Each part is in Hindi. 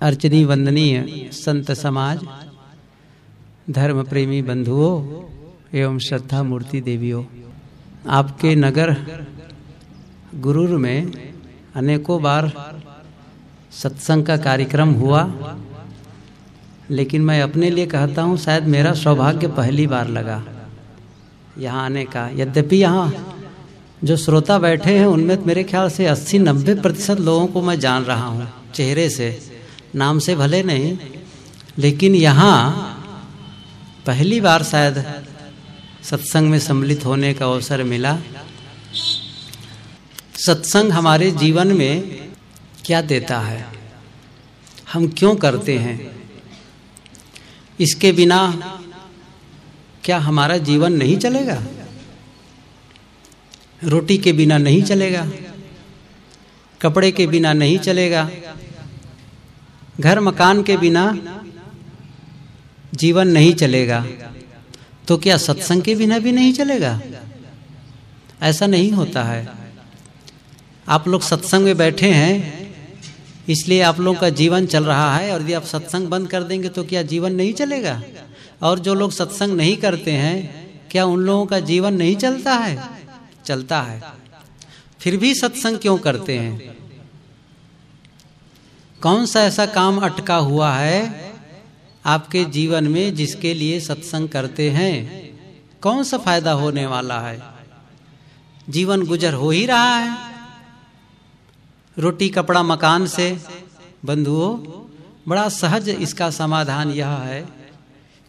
अर्चनी वंदनीय संत समाज, धर्म प्रेमी बंधुओं एवं श्रद्धा मूर्ति देवियों, आपके नगर गुरूर में अनेकों बार सत्संग का कार्यक्रम हुआ, लेकिन मैं अपने लिए कहता हूँ शायद मेरा सौभाग्य पहली बार लगा यहाँ आने का। यद्यपि यहाँ जो श्रोता बैठे हैं उनमें मेरे ख्याल से 80-90% लोगों को मैं जान रहा हूँ चेहरे से, नाम से भले नहीं, लेकिन यहाँ पहली बार शायद सत्संग में सम्मिलित होने का अवसर मिला। सत्संग हमारे जीवन में क्या देता है, हम क्यों करते हैं, इसके बिना क्या हमारा जीवन नहीं चलेगा? रोटी के बिना नहीं चलेगा, कपड़े के बिना नहीं चलेगा, घर मकान के बिना जीवन नहीं चलेगा, तो क्या सत्संग के बिना भी नहीं चलेगा? ऐसा नहीं होता है। आप लोग सत्संग में बैठे हैं इसलिए आप लोगों का जीवन चल रहा है, और यदि आप सत्संग बंद कर देंगे तो क्या जीवन नहीं चलेगा? और जो लोग सत्संग नहीं करते हैं क्या उन लोगों का जीवन नहीं चलता है? चलता है। फिर भी सत्संग क्यों करते हैं? कौन सा ऐसा काम अटका हुआ है आपके जीवन में जिसके लिए सत्संग करते हैं? कौन सा फायदा होने वाला है? जीवन गुजर हो ही रहा है रोटी कपड़ा मकान से। बंधुओं, बड़ा सहज इसका समाधान यह है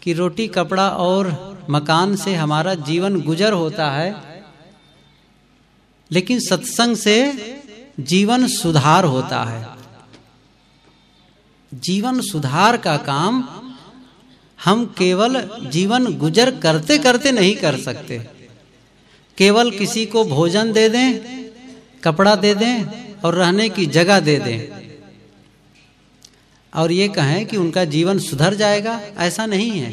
कि रोटी कपड़ा और मकान से हमारा जीवन गुजर होता है, लेकिन सत्संग से जीवन सुधार होता है। जीवन सुधार का काम हम केवल जीवन गुजर करते करते नहीं कर सकते। केवल किसी को भोजन दे दें, कपड़ा दे दें और रहने की जगह दे दें और ये कहें कि उनका जीवन सुधर जाएगा, ऐसा नहीं है।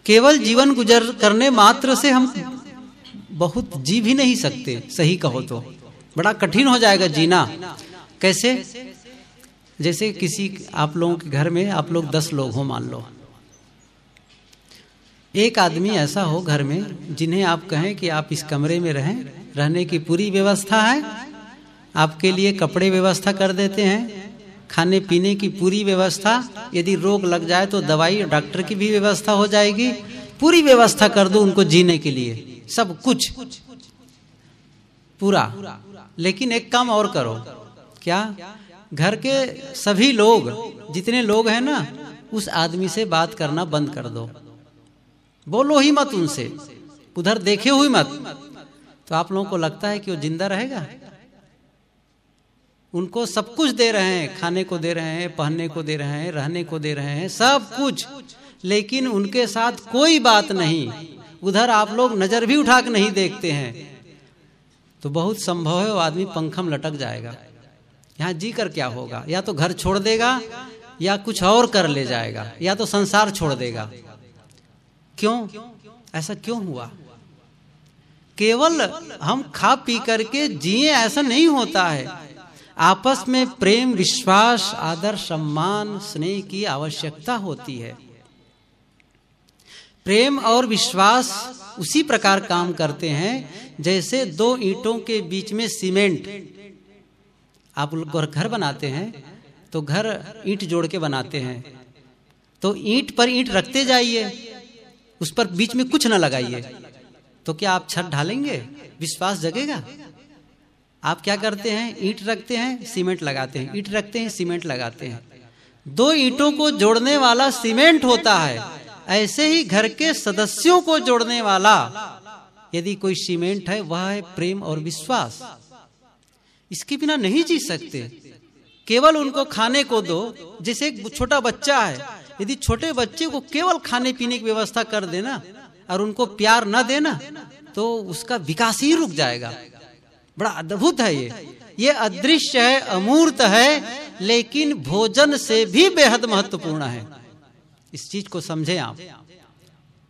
केवल जीवन गुजर करने मात्र से हम बहुत जी भी नहीं सकते। सही कहो तो बड़ा कठिन हो जाएगा जीना। कैसे? जैसे किसी आप लोगों के घर में आप लोग 10 लोग हो, मान लो एक आदमी ऐसा हो घर में जिन्हें आप कहें कि आप इस कमरे में रहें, रहने की पूरी व्यवस्था है, आपके लिए कपड़े व्यवस्था कर देते हैं, खाने पीने की पूरी व्यवस्था, यदि रोग लग जाए तो दवाई डॉक्टर की भी व्यवस्था हो जाएगी, पूरी व्यवस्था कर दो उनको जीने के लिए, सब कुछ पूरा। लेकिन एक काम और करो, क्या? घर के सभी लोग जितने लोग हैं ना, उस आदमी से बात करना बंद कर दो, बोलो ही मत उनसे, उधर देखे हुई मत। तो आप लोगों को लगता है कि वो जिंदा रहेगा? उनको सब कुछ दे रहे हैं, खाने को दे रहे हैं, पहनने को दे रहे हैं, रहने को दे रहे हैं, सब कुछ, लेकिन उनके साथ कोई बात नहीं, उधर आप लोग नजर भी उठा के नहीं देखते हैं, तो बहुत संभव है वो आदमी पंखम लटक जाएगा। यहाँ जी कर क्या होगा? या तो घर छोड़ देगा, या कुछ और कर ले जाएगा, या तो संसार छोड़ देगा। क्यों? ऐसा क्यों हुआ? केवल हम खा पी करके जिए ऐसा नहीं होता है। आपस में प्रेम, विश्वास, आदर, सम्मान, स्नेह की आवश्यकता होती है। प्रेम और विश्वास उसी प्रकार काम करते हैं जैसे 2 ईंटों के बीच में सीमेंट। आप लोग घर बनाते हैं तो घर ईंट जोड़ के बनाते हैं, तो ईंट पर ईंट रखते जाइए, उस पर बीच में कुछ न लगाइए, तो क्या आप छत ढालेंगे? विश्वास जगेगा? आप क्या करते हैं? ईंट रखते हैं, सीमेंट लगाते हैं, ईंट रखते हैं, सीमेंट लगाते हैं। 2 ईंटों को जोड़ने वाला सीमेंट होता है। ऐसे ही घर के सदस्यों को जोड़ने वाला यदि कोई सीमेंट है, वह है प्रेम और विश्वास। इसके बिना नहीं जी सकते। केवल उनको खाने को दो। जैसे एक छोटा बच्चा है, यदि छोटे बच्चे को केवल खाने पीने की व्यवस्था कर देना और उनको प्यार न देना, तो उसका विकास ही रुक जाएगा। बड़ा अद्भुत है ये अदृश्य है, अमूर्त है, लेकिन भोजन से भी बेहद महत्वपूर्ण है। इस चीज को समझें आप।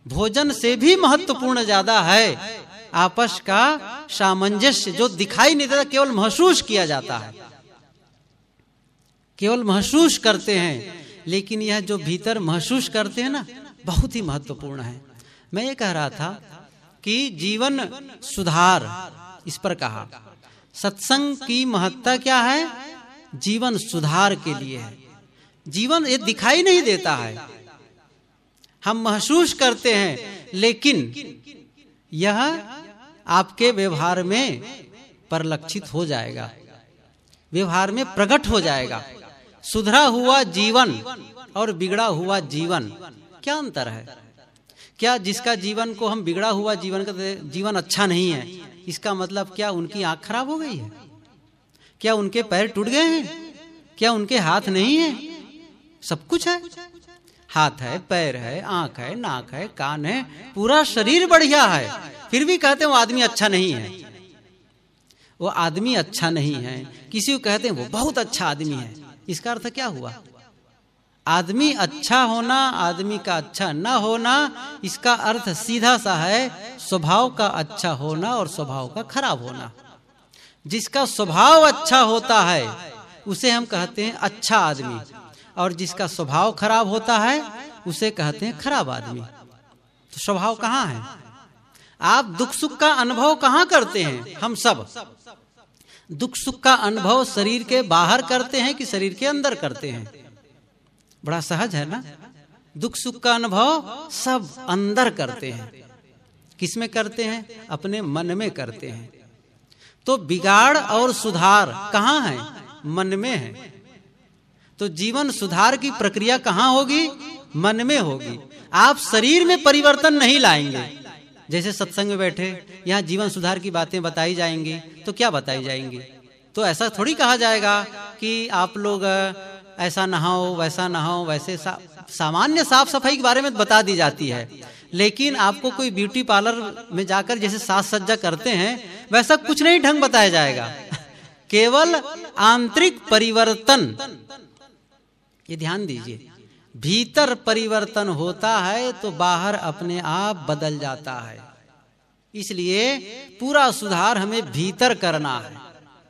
भोजन से भी महत्वपूर्ण ज्यादा है आपस का सामंजस्य, जो दिखाई नहीं देता, केवल महसूस किया जाता है। केवल महसूस करते हैं, लेकिन यह जो भीतर महसूस करते हैं ना, बहुत ही महत्वपूर्ण है। मैं ये कह रहा था कि जीवन सुधार, इस पर कहा सत्संग की महत्ता क्या है, जीवन सुधार के लिए है। जीवन ये दिखाई नहीं देता है, हम महसूस करते हैं, लेकिन यह आपके व्यवहार में परिलक्षित हो जाएगा, व्यवहार में प्रकट हो जाएगा। सुधरा हुआ जीवन और बिगड़ा हुआ जीवन, क्या अंतर है? क्या जिसका जीवन को हम बिगड़ा हुआ जीवन कहते, जीवन अच्छा नहीं है, इसका मतलब क्या उनकी आंख खराब हो गई है? क्या उनके पैर टूट गए हैं? क्या उनके हाथ नहीं है? सब कुछ है, हाथ है, पैर है, आंख है, नाक है, कान है, पूरा शरीर बढ़िया है, फिर भी कहते हैं वो आदमी अच्छा नहीं है, वो आदमी अच्छा नहीं है। किसी को कहते हैं वो बहुत अच्छा आदमी है, इसका अर्थ क्या हुआ? आदमी अच्छा होना, आदमी का अच्छा न होना, इसका अर्थ सीधा सा है स्वभाव का अच्छा होना और स्वभाव का खराब होना। जिसका स्वभाव अच्छा होता है उसे हम कहते हैं अच्छा आदमी, और जिसका स्वभाव खराब होता है उसे कहते हैं खराब आदमी। तो स्वभाव कहाँ है? आप दुख सुख का अनुभव कहाँ करते हैं? हम सब दुख सुख का अनुभव शरीर के बाहर करते हैं कि शरीर के अंदर करते हैं? बड़ा सहज है ना। दुख सुख का अनुभव सब अंदर करते हैं। किस में करते हैं? अपने मन में करते हैं। तो बिगाड़ और सुधार कहाँ है? मन में है। तो जीवन सुधार की प्रक्रिया कहाँ होगी? मन में होगी। आप शरीर में परिवर्तन नहीं लाएंगे। जैसे सत्संग में बैठे, यहाँ जीवन सुधार की बातें बताई जाएंगी, तो क्या बताई जाएंगी? तो ऐसा थोड़ी कहा जाएगा कि आप लोग ऐसा नहाओ, वैसा नहाओ, वैसे सामान्य साफ सफाई के बारे में बता दी जाती है। लेकिन आपको कोई ब्यूटी पार्लर में जाकर जैसे साज सज्जा करते हैं, वैसा कुछ नहीं ढंग बताया जाएगा। केवल आंतरिक परिवर्तन, ये ध्यान दीजिए, भीतर परिवर्तन होता है तो बाहर अपने आप बदल जाता है। इसलिए पूरा सुधार हमें भीतर करना है।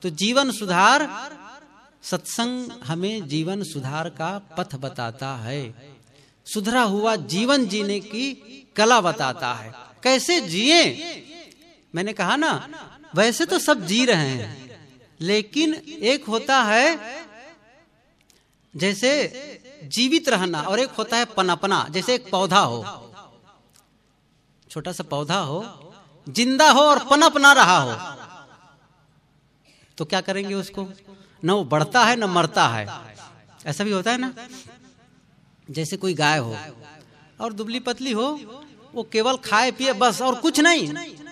तो जीवन सुधार, सत्संग हमें जीवन सुधार का पथ बताता है, सुधरा हुआ जीवन जीने की कला बताता है। कैसे जिए? मैंने कहा ना, वैसे तो सब जी रहे हैं, लेकिन एक होता है जैसे जीवित रहना और एक होता है पनपना। जैसे एक पौधा हो, छोटा सा पौधा हो, जिंदा हो और पनप ना रहा हो, तो क्या करेंगे उसको? न वो बढ़ता है न मरता है। ऐसा भी होता है ना। जैसे कोई गाय हो और दुबली पतली हो, वो केवल खाए पिए बस और कुछ नहीं,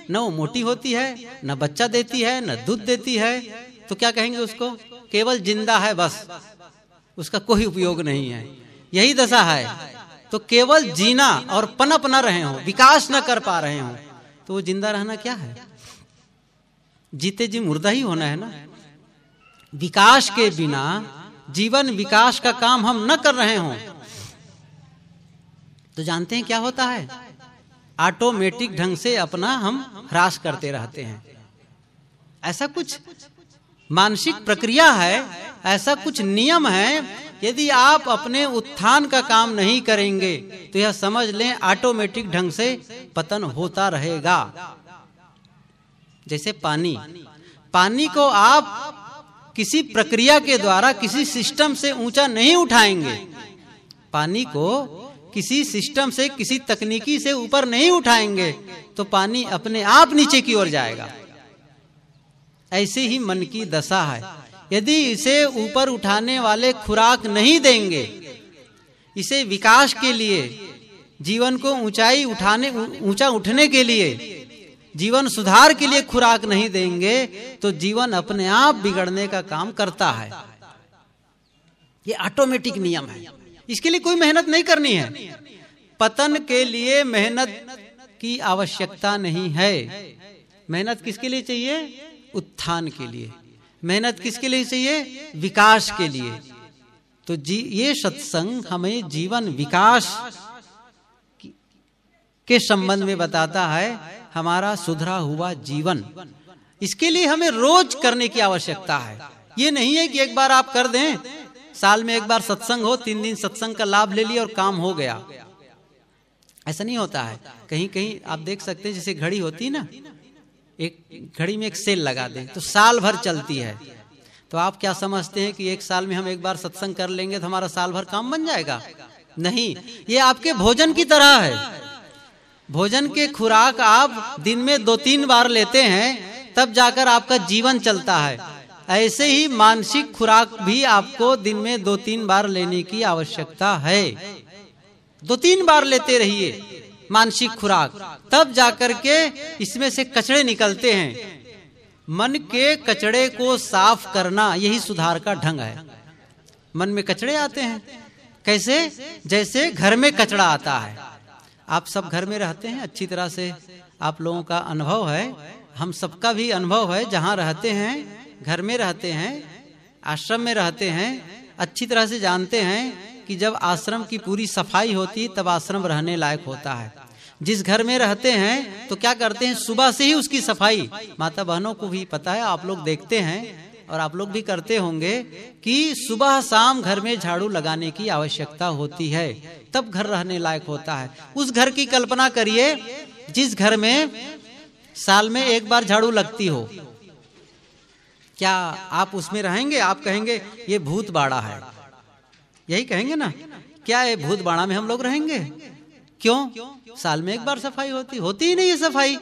न वो मोटी होती है, न बच्चा देती है, न दूध देती है, तो क्या कहेंगे उसको? केवल जिंदा है बस, उसका कोई उपयोग नहीं है। यही दशा है। तो केवल जीना और पनप न रहे हो, विकास न कर पा रहे हो, तो वो जिंदा रहना क्या है? जीते जी मुर्दा ही होना है ना। विकास के बिना, जीवन विकास का काम हम न कर रहे हों, तो जानते हैं क्या होता है? ऑटोमेटिक ढंग से अपना हम ह्रास करते रहते हैं। ऐसा कुछ मानसिक प्रक्रिया है, ऐसा कुछ नियम है। यदि आप अपने उत्थान का काम नहीं करेंगे तो यह समझ लें ऑटोमेटिक ढंग से पतन होता रहेगा। जैसे पानी को आप किसी प्रक्रिया के द्वारा, किसी सिस्टम से ऊंचा नहीं उठाएंगे। पानी को किसी सिस्टम से, किसी तकनीकी से ऊपर नहीं उठाएंगे तो पानी अपने आप नीचे की ओर जाएगा। ऐसे ही मन की दशा है। यदि इसे ऊपर उठाने वाले खुराक नहीं देंगे, इसे विकास के लिए, जीवन को ऊंचा उठने के लिए, जीवन सुधार के लिए खुराक नहीं देंगे, तो जीवन अपने आप बिगड़ने का काम करता है। ये ऑटोमेटिक नियम है। इसके लिए कोई मेहनत नहीं करनी है। पतन के लिए मेहनत की आवश्यकता नहीं है। मेहनत किसके लिए चाहिए? उत्थान के लिए। मेहनत किसके लिए चाहिए? विकास के लिए। तो ये सत्संग हमें जीवन विकास के संबंध में बताता है, हमारा सुधरा हुआ जीवन। इसके लिए हमें रोज करने की आवश्यकता है। ये नहीं है कि एक बार आप कर दें साल में एक बार सत्संग हो, 3 दिन सत्संग का लाभ ले लिया और काम हो गया। ऐसा नहीं होता है। कहीं कहीं आप देख सकते हैं, जैसे घड़ी होती है ना, एक घड़ी में एक सेल लगा दें तो साल भर चलती है। तो आप क्या समझते हैं कि एक साल में हम एक बार सत्संग कर लेंगे तो हमारा साल भर काम बन जाएगा? नहीं, ये आपके भोजन की तरह है। भोजन के खुराक आप दिन में 2-3 बार लेते हैं, तब जाकर आपका जीवन चलता है। ऐसे ही मानसिक खुराक भी आपको दिन में 2-3 बार लेने की आवश्यकता है। 2-3 बार लेते रहिए मानसिक खुराक, तब जाकर के इसमें से कचड़े निकलते हैं। मन के कचड़े को साफ करना यही सुधार का ढंग है। मन में कचड़े आते हैं, कैसे? जैसे घर में कचड़ा आता है। आप सब घर में रहते हैं, अच्छी तरह से आप लोगों का अनुभव है, हम सबका भी अनुभव है। जहाँ रहते हैं, घर में रहते हैं, आश्रम में रहते हैं, अच्छी तरह से जानते हैं कि जब आश्रम की पूरी सफाई होती तब आश्रम रहने लायक होता है। जिस घर में रहते हैं तो क्या करते हैं, सुबह से ही उसकी सफाई, माता बहनों को भी पता है, आप लोग देखते हैं और आप लोग भी करते होंगे कि सुबह शाम घर में झाड़ू लगाने की आवश्यकता होती है, तब घर रहने लायक होता है। उस घर की कल्पना करिए जिस घर में साल में एक बार झाड़ू लगती हो। क्या आप उसमें रहेंगे? आप कहेंगे ये भूत बाड़ा है, यही कहेंगे ना। क्या ये भूत बाड़ा में हम लोग रहेंगे? क्यों? साल में एक बार सफाई होती ही नहीं है। सफाई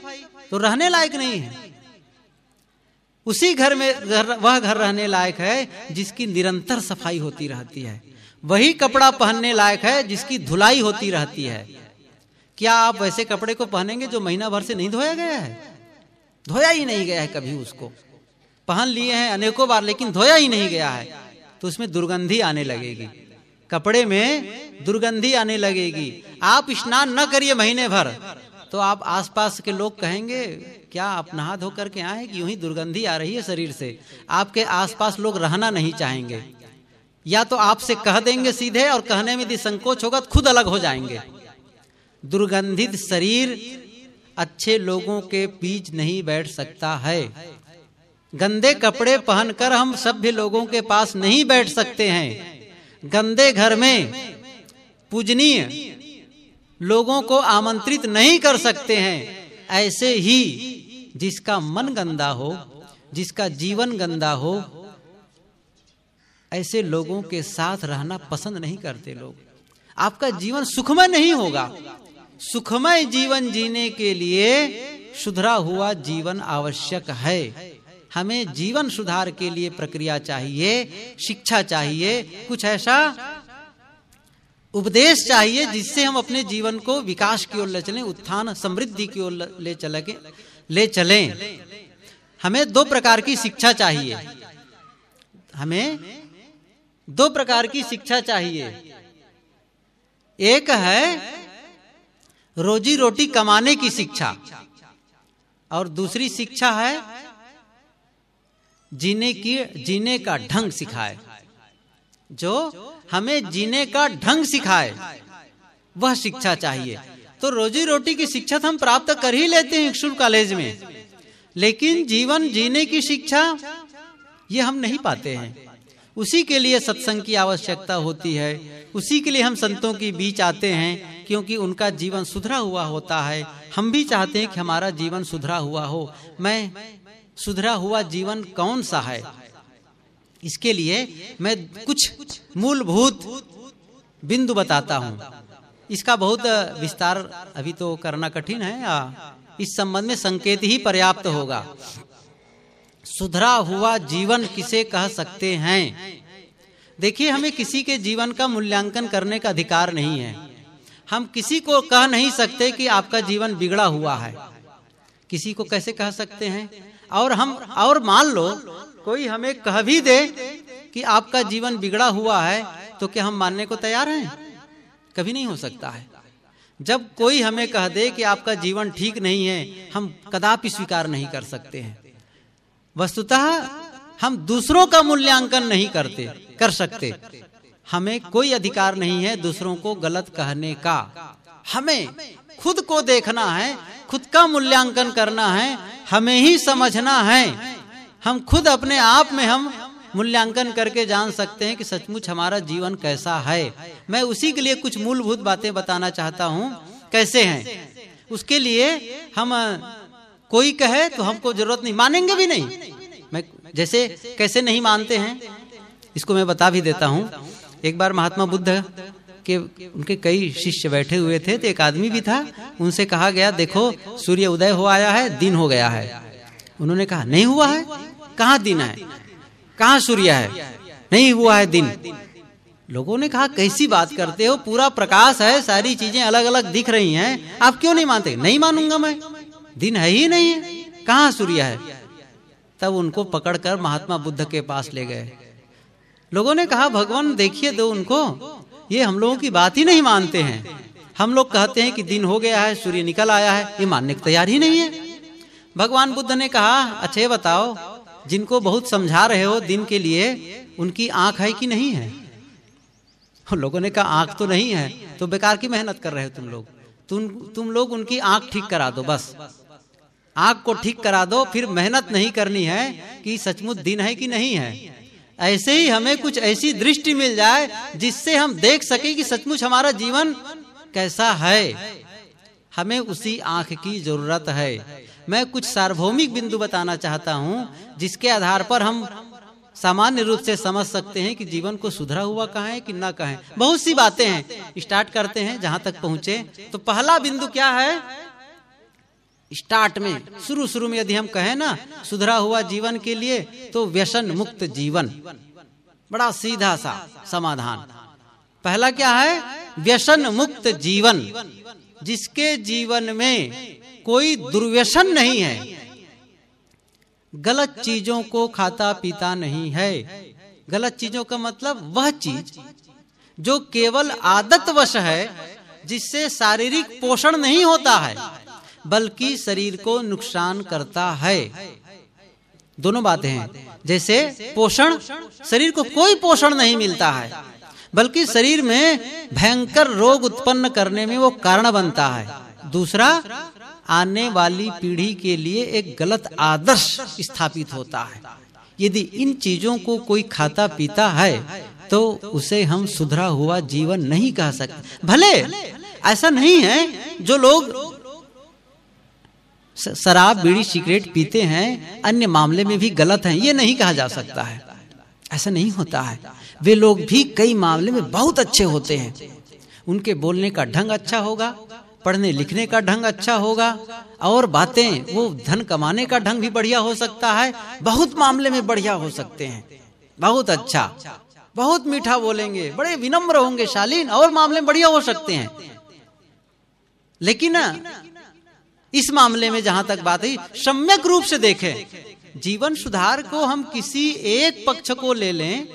तो रहने लायक नहीं है। उसी घर में वह घर रहने लायक है जिसकी निरंतर सफाई होती रहती है। वही कपड़ा पहनने लायक है जिसकी धुलाई होती रहती है। क्या आप वैसे कपड़े को पहनेंगे जो महीना भर से नहीं धोया गया है? धोया ही नहीं गया है कभी, उसको पहन लिए हैं अनेकों बार लेकिन धोया ही नहीं गया है, तो उसमें दुर्गंधी आने लगेगी, कपड़े में दुर्गंधी आने लगेगी। आप स्नान न करिए महीने भर तो आप आसपास के लोग कहेंगे क्या आप नहा धो करके आए कि यूं ही दुर्गंधी आ रही है शरीर से। आपके आसपास लोग रहना नहीं चाहेंगे, या तो आपसे कह देंगे सीधे, और कहने में यदि संकोच होगा तो खुद अलग हो जाएंगे। दुर्गंधित शरीर अच्छे लोगों के बीच नहीं बैठ सकता है। गंदे कपड़े पहनकर हम सभ्य लोगों के पास नहीं बैठ सकते हैं। गंदे घर में पूजनीय लोगों को आमंत्रित नहीं कर सकते हैं। ऐसे ही जिसका मन गंदा हो, जिसका जीवन गंदा हो, ऐसे लोगों के साथ रहना पसंद नहीं करते लोग। आपका जीवन सुखमय नहीं होगा। सुखमय जीवन जीने के लिए सुधरा हुआ जीवन आवश्यक है। हमें जीवन सुधार के लिए प्रक्रिया चाहिए, शिक्षा चाहिए, कुछ ऐसा उपदेश चाहिए जिससे हम अपने जीवन को विकास की ओर ले चलें, उत्थान समृद्धि की ओर ले चलें। हमें 2 प्रकार की शिक्षा चाहिए। हमें 2 प्रकार की शिक्षा चाहिए। एक है रोजी रोटी कमाने की शिक्षा, और दूसरी शिक्षा है जीने का ढंग सिखाए। जो हमें जीने का ढंग सिखाए वह शिक्षा चाहिए। तो रोजी रोटी की शिक्षा तो हम प्राप्त कर ही लेते हैं स्कूल कॉलेज में, लेकिन जीवन जीने की शिक्षा ये हम नहीं पाते हैं। उसी के लिए सत्संग की आवश्यकता होती है, उसी के लिए हम संतों के बीच आते हैं, क्योंकि उनका जीवन सुधरा हुआ होता है। हम भी चाहते हैं कि हमारा जीवन सुधरा हुआ हो। मैं सुधरा हुआ जीवन कौन सा है, इसके लिए मैं कुछ मूलभूत बिंदु बताता हूं। इसका बहुत विस्तार अभी तो करना कठिन है, इस संबंध में संकेत ही पर्याप्त होगा। सुधरा हुआ जीवन किसे कह सकते हैं? देखिए, हमें किसी के जीवन का मूल्यांकन करने का अधिकार नहीं है। हम किसी को कह नहीं सकते कि आपका जीवन बिगड़ा हुआ है। किसी को कैसे कह सकते हैं? और मान लो कोई हमें कह भी दे कि आपका जीवन बिगड़ा हुआ है, तो क्या हम मानने को तैयार हैं? कभी नहीं हो सकता है। जब कोई हमें कह दे कि आपका जीवन ठीक नहीं है, हम कदापि स्वीकार नहीं कर सकते हैं। वस्तुतः हम दूसरों का मूल्यांकन नहीं कर सकते। हमें कोई अधिकार नहीं है दूसरों को गलत कहने का। हमें खुद को देखना है, खुद का मूल्यांकन करना है, हमें ही समझना है। हम खुद अपने आप में हम मूल्यांकन करके जान सकते हैं कि सचमुच हमारा जीवन कैसा है। मैं उसी के लिए कुछ मूलभूत बातें बताना चाहता हूं, कैसे हैं। उसके लिए हम कोई कहे तो हमको जरूरत नहीं, मानेंगे भी नहीं। मैं जैसे कैसे नहीं मानते हैं इसको मैं बता भी देता हूं। एक बार महात्मा बुद्ध के उनके कई शिष्य बैठे हुए थे, तो एक आदमी भी था, उनसे कहा गया देखो सूर्य उदय हो आया है, दिन हो गया है। उन्होंने कहा नहीं हुआ है, कहाँ दिन है, कहाँ सूर्य है, नहीं हुआ है दिन। लोगों ने कहा कैसी बात करते हो, पूरा प्रकाश है, सारी चीजें अलग अलग दिख रही हैं, आप क्यों नहीं मानते। नहीं मानूंगा मैं, दिन है ही नहीं है, कहाँ सूर्य है। तब उनको पकड़कर महात्मा बुद्ध के पास ले गए। लोगों ने कहा भगवान देखिए दो उनको, ये हम लोगों की बात ही नहीं मानते हैं। हम लोग कहते हैं कि दिन हो गया है, सूर्य निकल आया है, ये मानने को तैयार ही नहीं है। भगवान बुद्ध ने कहा अच्छा ये बताओ, जिनको बहुत समझा रहे हो दिन के लिए, उनकी आंख है कि नहीं है। लोगों ने कहा आंख तो नहीं है, तो बेकार की मेहनत कर रहे हो तुम लोग। तुम लोग उनकी आंख ठीक करा दो, बस आंख को ठीक करा दो, फिर मेहनत नहीं करनी है कि सचमुच दिन है कि नहीं है। ऐसे ही हमें कुछ ऐसी दृष्टि मिल जाए जिससे हम देख सके कि सचमुच हमारा जीवन कैसा है। हमें उसी आंख की जरूरत है। मैं कुछ सार्वभौमिक बिंदु बताना चाहता हूं जिसके आधार पर हम सामान्य रूप से समझ सकते हैं कि जीवन को सुधरा हुआ कहें कि ना कहें। बहुत सी बातें हैं, स्टार्ट करते हैं जहां तक पहुंचे। तो पहला बिंदु क्या है, स्टार्ट में शुरू में यदि हम कहें ना सुधरा हुआ जीवन के लिए, तो व्यसन मुक्त जीवन, बड़ा सीधा सा समाधान। पहला क्या है, व्यसन मुक्त जीवन, जिसके जीवन में कोई दुर्व्यसन नहीं है, गलत चीजों को खाता पीता नहीं है। गलत चीजों का मतलब वह चीज जो केवल आदतवश है, जिससे शारीरिक पोषण नहीं होता है बल्कि शरीर को नुकसान करता है। दोनों बातें हैं। जैसे पोषण, शरीर को कोई पोषण नहीं मिलता है बल्कि शरीर में भयंकर रोग उत्पन्न करने में वो कारण बनता है। दूसरा, आने वाली पीढ़ी के लिए एक गलत आदर्श स्थापित होता है। यदि इन चीजों को कोई खाता पीता है तो उसे हम सुधरा हुआ जीवन नहीं कह सकते। भले ऐसा नहीं है जो लोग शराब बीड़ी सिगरेट पीते हैं अन्य मामले में भी गलत हैं, ये नहीं कहा जा सकता है, ऐसा नहीं होता है। वे लोग भी कई मामले में बहुत अच्छे होते हैं। उनके बोलने का ढंग अच्छा होगा, पढ़ने लिखने का ढंग अच्छा होगा, और बातें वो धन कमाने का ढंग भी बढ़िया हो सकता है। बहुत मामले में बढ़िया हो सकते हैं, बहुत अच्छा, बहुत मीठा बोलेंगे, बड़े विनम्र होंगे, शालीन, और मामले में बढ़िया हो सकते हैं। लेकिन इस मामले में जहां तक बात है, सम्यक रूप से देखें, जीवन सुधार को हम किसी एक पक्ष को ले लें,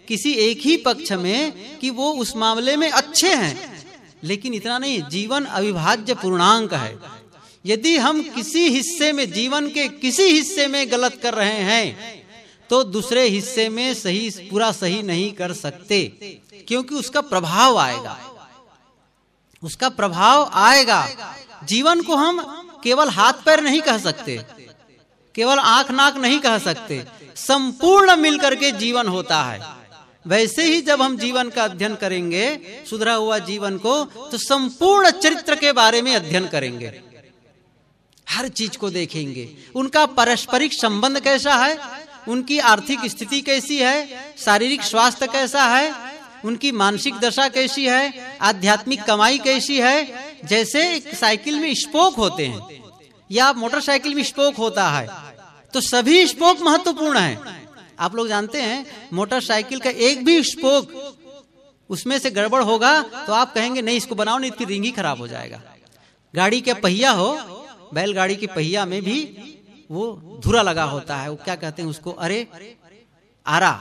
किसी एक ही पक्ष में कि वो उस मामले में अच्छे हैं, लेकिन इतना नहीं, जीवन अविभाज्य पूर्णांक है। यदि हम किसी हिस्से में, जीवन के किसी हिस्से में गलत कर रहे हैं तो दूसरे हिस्से में सही, पूरा सही नहीं कर सकते, क्योंकि उसका प्रभाव आएगा, उसका प्रभाव आएगा। जीवन को हम केवल हाथ पैर नहीं कह सकते, केवल आंख नाक नहीं कह सकते, संपूर्ण मिलकर के जीवन होता है। वैसे ही जब हम जीवन का अध्ययन करेंगे, सुधरा हुआ जीवन को, तो संपूर्ण चरित्र के बारे में अध्ययन करेंगे, हर चीज को देखेंगे। उनका पारस्परिक संबंध कैसा है, उनकी आर्थिक स्थिति कैसी है, शारीरिक स्वास्थ्य कैसा है, उनकी मानसिक दशा कैसी है, आध्यात्मिक कमाई कैसी है। जैसे साइकिल में स्पोक होते हैं या मोटरसाइकिल में स्पोक होता है, तो सभी स्पोक महत्वपूर्ण है। आप लोग जानते हैं मोटरसाइकिल का एक भी स्पोक उसमें से गड़बड़ होगा तो आप कहेंगे नहीं इसको बनाओ, नहीं इसकी रिंग ही खराब हो जाएगा। गाड़ी का पहिया हो, बैलगाड़ी की पहिया में भी वो धुरा लगा होता है, वो क्या कहते हैं उसको, अरे आरा,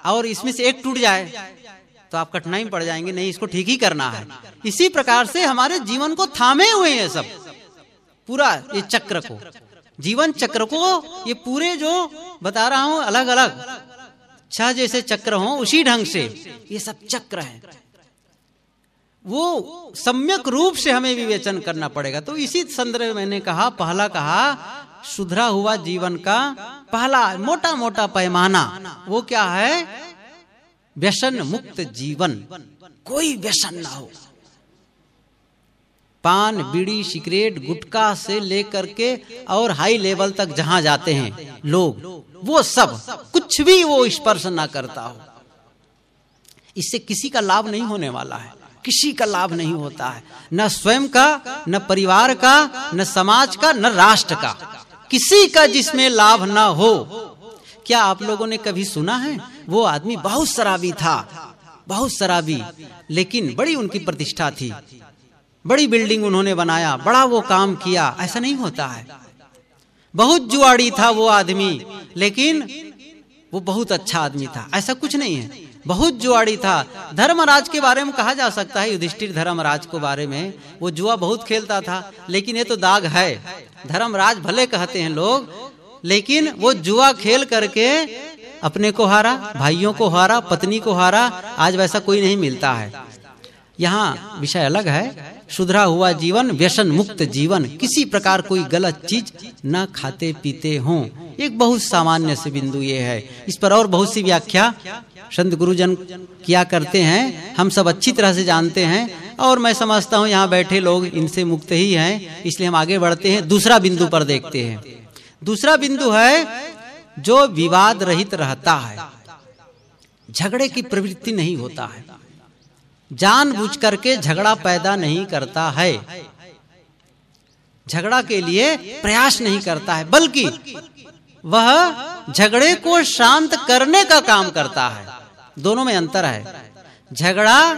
और इसमें से एक टूट जाए तो आप कठिनाई में पड़ जाएंगे, नहीं इसको ठीक ही करना है। इसी प्रकार से हमारे जीवन को थामे हुए हैं सब, पूरा ये चक्र को, जीवन चक्र को, ये पूरे जो बता रहा हूं अलग अलग 6 जैसे चक्र हों, उसी ढंग से ये सब चक्र हैं, वो सम्यक रूप से हमें विवेचन करना पड़ेगा। तो इसी संदर्भ में मैंने कहा, पहला कहा सुधरा हुआ जीवन का पहला मोटा मोटा पैमाना वो क्या है? व्यसन मुक्त जीवन, कोई व्यसन ना हो। पान, बीड़ी, सिगरेट, गुटखा से लेकर के और हाई लेवल तक जहां जाते हैं लोग, वो सब कुछ भी वो स्पर्श ना करता हो। इससे किसी का लाभ नहीं होने वाला है, किसी का लाभ नहीं होता है, न स्वयं का, न परिवार का, न समाज का, न राष्ट्र का, किसी का जिसमें लाभ ना हो। क्या आप लोगों ने कभी सुना है वो आदमी बहुत शराबी था, बहुत शराबी, लेकिन बड़ी उनकी प्रतिष्ठा थी, बड़ी बिल्डिंग उन्होंने बनाया, बड़ा वो काम किया? ऐसा नहीं होता है। बहुत जुआड़ी था वो आदमी, लेकिन वो बहुत अच्छा आदमी था, ऐसा कुछ नहीं है। बहुत जुआड़ी था। धर्मराज के बारे में कहा जा सकता है, युधिष्ठिर धर्मराज के बारे में, वो जुआ बहुत खेलता था, लेकिन ये तो दाग है। धर्मराज भले कहते हैं लोग, लेकिन वो जुआ खेल करके अपने को हारा, भाइयों को हारा, पत्नी को हारा। आज वैसा कोई नहीं मिलता है। यहाँ विषय अलग है। सुधरा हुआ जीवन, व्यसन मुक्त जीवन, किसी प्रकार कोई गलत चीज न खाते पीते हों। एक बहुत सामान्य से बिंदु ये है। इस पर और बहुत सी व्याख्या संत गुरुजन किया करते हैं, हम सब अच्छी तरह से जानते हैं, और मैं समझता हूँ यहाँ बैठे लोग इनसे मुक्त ही हैं। इसलिए हम आगे बढ़ते हैं, दूसरा बिंदु पर देखते हैं। दूसरा बिंदु है जो विवाद रहित रहता है, झगड़े की प्रवृत्ति नहीं होता है, जानबूझ करके झगड़ा पैदा नहीं करता है, झगड़ा के लिए प्रयास नहीं करता है, बल्कि वह झगड़े को शांत करने का काम करता है। दोनों में अंतर है। झगड़ा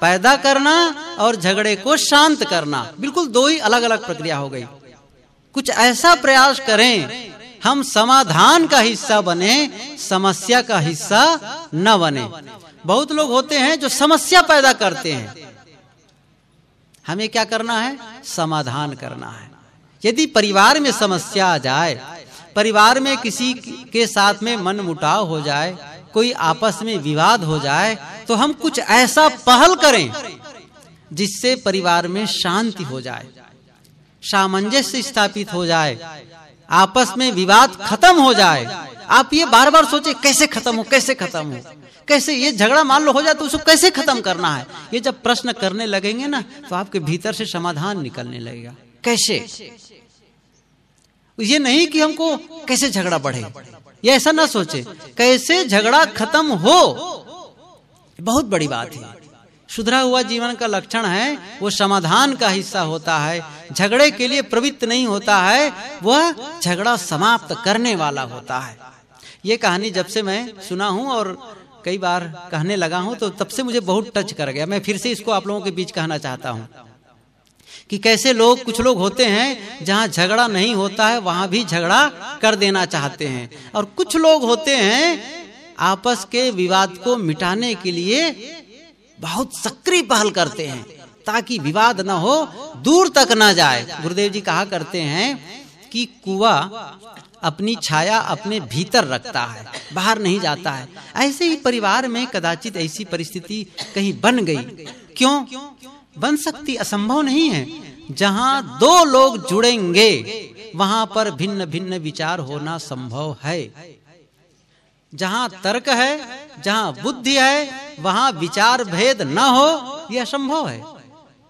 पैदा करना और झगड़े को शांत करना बिल्कुल दो ही अलग अलग प्रक्रिया हो गई। कुछ ऐसा प्रयास करें हम समाधान का हिस्सा बने, समस्या का हिस्सा न बने। बहुत लोग होते हैं जो समस्या पैदा करते हैं, हमें क्या करना है? समाधान करना है। यदि परिवार में समस्या आ जाए, परिवार में किसी के साथ में मन मुटाव हो जाए, कोई आपस में विवाद हो जाए, तो हम कुछ ऐसा पहल करें जिससे परिवार में शांति हो जाए, सामंजस्य स्थापित हो जाए, आपस में विवाद खत्म हो जाए। आप ये बार बार सोचे कैसे खत्म हो, कैसे खत्म हो, कैसे ये झगड़ा मान लो हो जाए तो उसको कैसे खत्म करना है। ये जब प्रश्न करने लगेंगे ना तो आपके भीतर से समाधान निकलने लगेगा। कैसे? ये नहीं कि हमको कैसे झगड़ा बढ़े, ये ऐसा ना सोचे, कैसे झगड़ा खत्म हो। बहुत बड़ी बात है। सुधरा हुआ जीवन का लक्षण है वो समाधान का हिस्सा होता है, झगड़े के लिए प्रवृत्त नहीं होता है, वह झगड़ा समाप्त करने वाला होता है। ये कहानी जब से मैं सुना हूं और कई बार कहने लगा हूं तो तब से मुझे बहुत टच कर गया। मैं फिर से इसको आप लोगों के बीच कहना चाहता हूं कि कैसे लोग, कुछ लोग होते हैं जहां झगड़ा नहीं होता है वहां भी झगड़ा कर देना चाहते हैं, और कुछ लोग होते हैं आपस के विवाद को मिटाने के लिए बहुत सक्रिय पहल करते हैं ताकि विवाद न हो, दूर तक न जाए। गुरुदेव जी कहा करते हैं कि कुआं अपनी छाया अपने भीतर रखता है, बाहर नहीं जाता है। ऐसे ही परिवार में कदाचित ऐसी परिस्थिति कहीं बन गई। क्यों बन सकती? असंभव नहीं है। जहां दो लोग जुड़ेंगे वहां पर भिन्न भिन्न विचार होना संभव है। जहां तर्क है, जहां बुद्धि है, वहां विचार भेद न हो, यह असंभव है।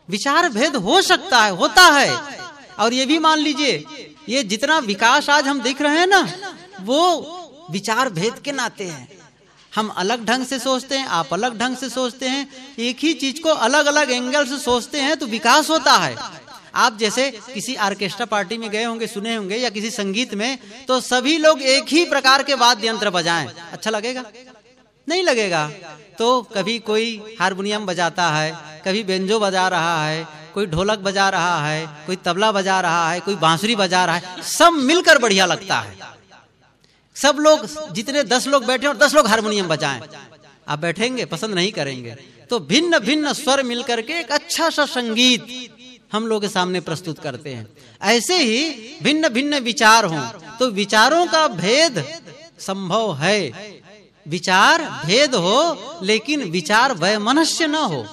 विचार भेद हो सकता है, होता है। और ये भी मान लीजिए, ये जितना विकास आज हम देख रहे हैं ना, वो विचार भेद के नाते हैं। हम अलग ढंग से सोचते हैं, आप अलग ढंग से सोचते हैं, एक ही चीज को अलग अलग एंगल से सोचते हैं तो विकास होता है। आप जैसे किसी ऑर्केस्ट्रा पार्टी में गए होंगे, सुने होंगे, या किसी संगीत में, तो सभी लोग एक ही प्रकार के वाद्य यंत्र बजाएं, अच्छा लगेगा? नहीं लगेगा। तो कभी कोई हारमोनियम बजाता है, कभी बेंजो बजा रहा है, कोई ढोलक बजा रहा है, कोई तबला बजा रहा है, कोई बांसुरी बजा रहा है, सब मिलकर बढ़िया लगता है। सब लोग, जितने 10 लोग बैठे और 10 लोग हारमोनियम बजाएं, आप बैठेंगे, पसंद नहीं करेंगे। तो भिन्न भिन्न स्वर मिलकर के एक अच्छा सा संगीत हम लोग के सामने प्रस्तुत करते हैं। ऐसे ही भिन्न भिन्न विचार हों तो विचारों का भेद संभव है। विचार भेद हो लेकिन विचार वैमनस्य न हो,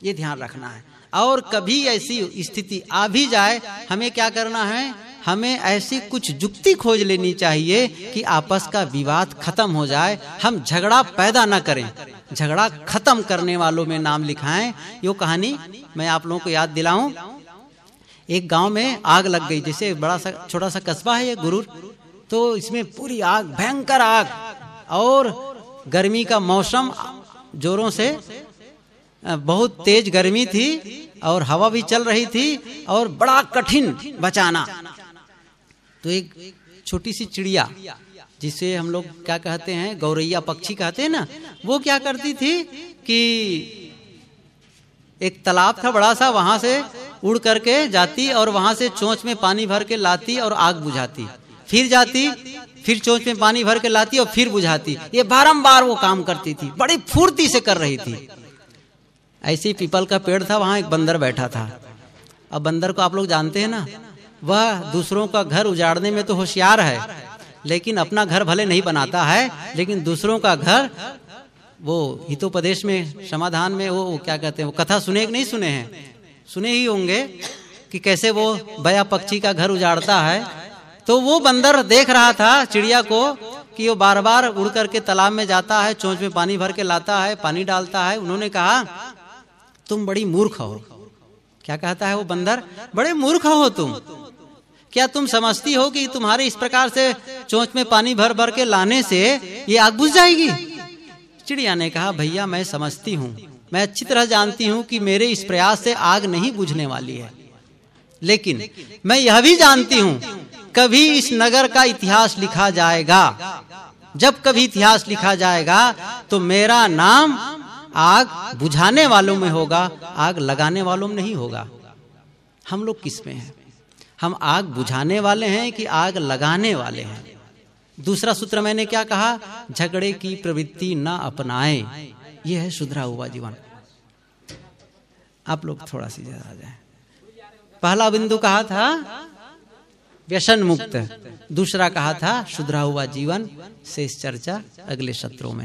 ये ध्यान रखना है। और कभी ऐसी स्थिति आ भी जाए, हमें क्या करना है? हमें ऐसी कुछ युक्ति खोज लेनी चाहिए कि आपस का विवाद खत्म हो जाए, हम झगड़ा पैदा न करें, झगड़ा खत्म करने वालों में नाम लिखाएं। यो कहानी मैं आप लोगों को याद दिलाऊं। एक गांव में आग लग गई, जैसे बड़ा सा छोटा सा कस्बा है ये गुरूर, तो इसमें पूरी आग, भयंकर आग, और गर्मी का मौसम, जोरों से बहुत तेज गर्मी थी और हवा भी चल रही थी और बड़ा कठिन बचाना। तो एक छोटी सी चिड़िया, जिसे हम लोग क्या कहते हैं, गौरैया पक्षी कहते हैं ना, वो क्या करती थी कि एक तालाब था बड़ा सा, वहां से उड़ करके जाती और वहां से चोंच में पानी भर के लाती और आग बुझाती, फिर जाती, फिर चोंच में पानी भर के लाती और फिर बुझाती। ये बारंबार वो काम करती थी, बड़ी फुर्ती से कर रही थी। ऐसे ही पीपल का पेड़ था, वहां एक बंदर बैठा था। अब बंदर को आप लोग जानते हैं ना, वह दूसरों का घर उजाड़ने में तो होशियार है, लेकिन अपना घर भले नहीं बनाता है, लेकिन दूसरों का घर, वो हितोपदेश में, समाधान में, वो क्या कहते हैं, वो कथा सुने कि नहीं सुने हैं, सुने ही होंगे कि कैसे वो बया पक्षी का घर उजाड़ता है। तो वो बंदर देख रहा था चिड़िया को कि वो बार बार उड़ करके तालाब में जाता है, चोंच में पानी भर के लाता है, पानी डालता है। उन्होंने कहा तुम बड़ी मूर्ख हो। क्या कहता है वो बंदर, बड़े मूर्ख हो तुम, क्या तुम समझती हो कि तुम्हारे इस प्रकार से चोंच में पानी भर भर के लाने से ये आग बुझ जाएगी? चिड़िया ने कहा भैया मैं समझती हूँ, मैं अच्छी तरह जानती हूँ कि मेरे इस प्रयास से आग नहीं बुझने वाली है, लेकिन मैं यह भी जानती हूँ कभी इस नगर का इतिहास लिखा जाएगा, जब कभी इतिहास लिखा जाएगा तो मेरा नाम आग बुझाने वालों में होगा, आग लगाने वालों में नहीं होगा। हम लोग किस में हैं? हम आग बुझाने वाले हैं कि आग लगाने वाले हैं? दूसरा सूत्र मैंने क्या कहा, झगड़े की प्रवृत्ति न अपनाएं, यह है सुधरा हुआ जीवन। आप लोग थोड़ा सी ज्यादा आ जाए। पहला बिंदु कहा था व्यसन मुक्त, दूसरा कहा था सुधरा हुआ जीवन। शेष चर्चा अगले सत्रों में।